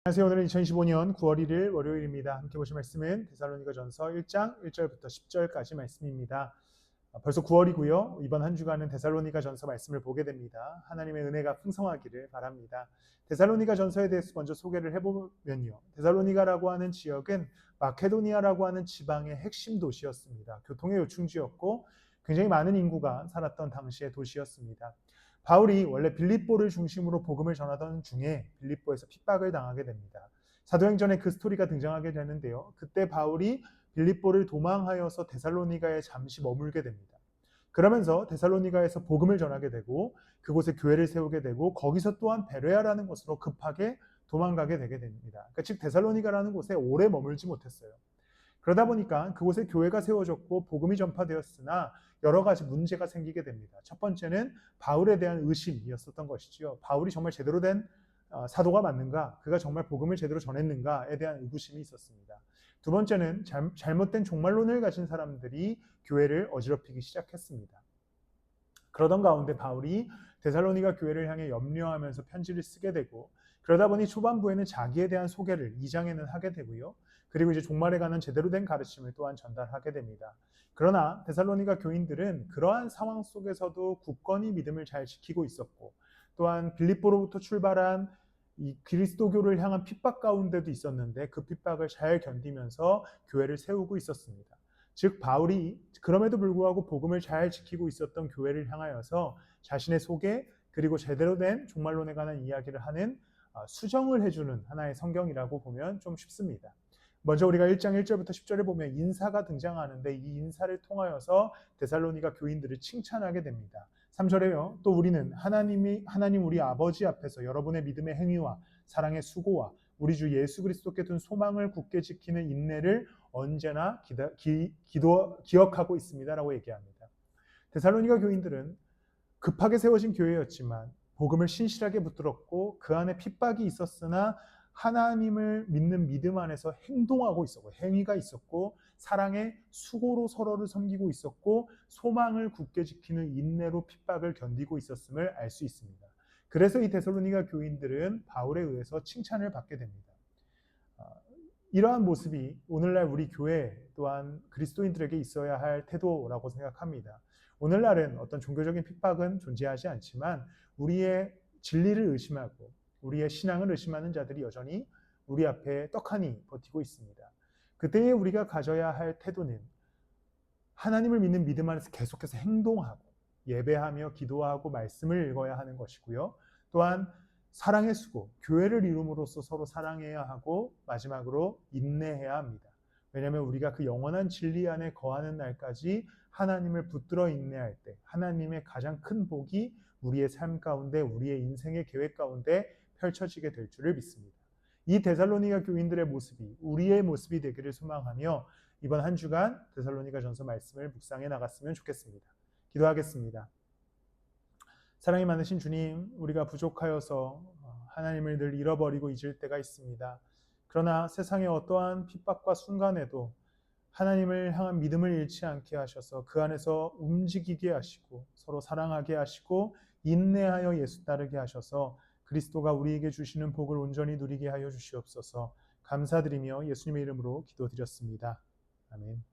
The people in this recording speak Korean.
안녕하세요. 오늘은 2025년 9월 1일 월요일입니다. 함께 보실 말씀은 데살로니가전서 1장 1절부터 10절까지 말씀입니다. 벌써 9월이고요. 이번 한 주간은 데살로니가전서 말씀을 보게 됩니다. 하나님의 은혜가 풍성하기를 바랍니다. 데살로니가전서에 대해서 먼저 소개를 해보면요. 데살로니가라고 하는 지역은 마케도니아라고 하는 지방의 핵심 도시였습니다. 교통의 요충지였고 굉장히 많은 인구가 살았던 당시의 도시였습니다. 바울이 원래 빌립보를 중심으로 복음을 전하던 중에 빌립보에서 핍박을 당하게 됩니다. 사도행전에 그 스토리가 등장하게 되는데요. 그때 바울이 빌립보를 도망하여서 데살로니가에 잠시 머물게 됩니다. 그러면서 데살로니가에서 복음을 전하게 되고 그곳에 교회를 세우게 되고 거기서 또한 베레아라는 곳으로 급하게 도망가게 되게 됩니다. 그러니까 즉 데살로니가라는 곳에 오래 머물지 못했어요. 그러다 보니까 그곳에 교회가 세워졌고 복음이 전파되었으나 여러 가지 문제가 생기게 됩니다. 첫 번째는 바울에 대한 의심이었었던 것이죠. 바울이 정말 제대로 된 사도가 맞는가? 그가 정말 복음을 제대로 전했는가에 대한 의구심이 있었습니다. 두 번째는 잘못된 종말론을 가진 사람들이 교회를 어지럽히기 시작했습니다. 그러던 가운데 바울이 데살로니가 교회를 향해 염려하면서 편지를 쓰게 되고 그러다 보니 초반부에는 자기에 대한 소개를 2장에는 하게 되고요. 그리고 이제 종말에 관한 제대로 된 가르침을 또한 전달하게 됩니다. 그러나 데살로니가 교인들은 그러한 상황 속에서도 굳건히 믿음을 잘 지키고 있었고 또한 빌립보로부터 출발한 이 그리스도교를 향한 핍박 가운데도 있었는데 그 핍박을 잘 견디면서 교회를 세우고 있었습니다. 즉 바울이 그럼에도 불구하고 복음을 잘 지키고 있었던 교회를 향하여서 자신의 소개 그리고 제대로 된 종말론에 관한 이야기를 하는 수정을 해주는 하나의 성경이라고 보면 좀 쉽습니다. 먼저 우리가 1장 1절부터 10절을 보면 인사가 등장하는데 이 인사를 통하여서 데살로니가 교인들을 칭찬하게 됩니다. 3절에요. 또 우리는 하나님 우리 아버지 앞에서 여러분의 믿음의 행위와 사랑의 수고와 우리 주 예수 그리스도께 둔 소망을 굳게 지키는 인내를 언제나 기억하고 있습니다라고 얘기합니다. 데살로니가 교인들은 급하게 세워진 교회였지만 복음을 신실하게 붙들었고 그 안에 핍박이 있었으나 하나님을 믿는 믿음 안에서 행동하고 있었고 행위가 있었고 사랑의 수고로 서로를 섬기고 있었고 소망을 굳게 지키는 인내로 핍박을 견디고 있었음을 알 수 있습니다. 그래서 이 데살로니가 교인들은 바울에 의해서 칭찬을 받게 됩니다. 이러한 모습이 오늘날 우리 교회 또한 그리스도인들에게 있어야 할 태도라고 생각합니다. 오늘날은 어떤 종교적인 핍박은 존재하지 않지만 우리의 진리를 의심하고 우리의 신앙을 의심하는 자들이 여전히 우리 앞에 떡하니 버티고 있습니다. 그때에 우리가 가져야 할 태도는 하나님을 믿는 믿음 안에서 계속해서 행동하고 예배하며 기도하고 말씀을 읽어야 하는 것이고요. 또한 사랑의 수고, 교회를 이룸으로써 서로 사랑해야 하고 마지막으로 인내해야 합니다. 왜냐하면 우리가 그 영원한 진리 안에 거하는 날까지 하나님을 붙들어 인내할 때 하나님의 가장 큰 복이 우리의 삶 가운데 우리의 인생의 계획 가운데 펼쳐지게 될 줄을 믿습니다. 이 데살로니가 교인들의 모습이 우리의 모습이 되기를 소망하며 이번 한 주간 데살로니가전서 말씀을 묵상해 나갔으면 좋겠습니다. 기도하겠습니다. 사랑이 많으신 주님, 우리가 부족하여서 하나님을 늘 잃어버리고 잊을 때가 있습니다. 그러나 세상의 어떠한 핍박과 순간에도 하나님을 향한 믿음을 잃지 않게 하셔서 그 안에서 움직이게 하시고 서로 사랑하게 하시고 인내하여 예수 따르게 하셔서 그리스도가 우리에게 주시는 복을 온전히 누리게 하여 주시옵소서. 감사드리며 예수님의 이름으로 기도드렸습니다. 아멘.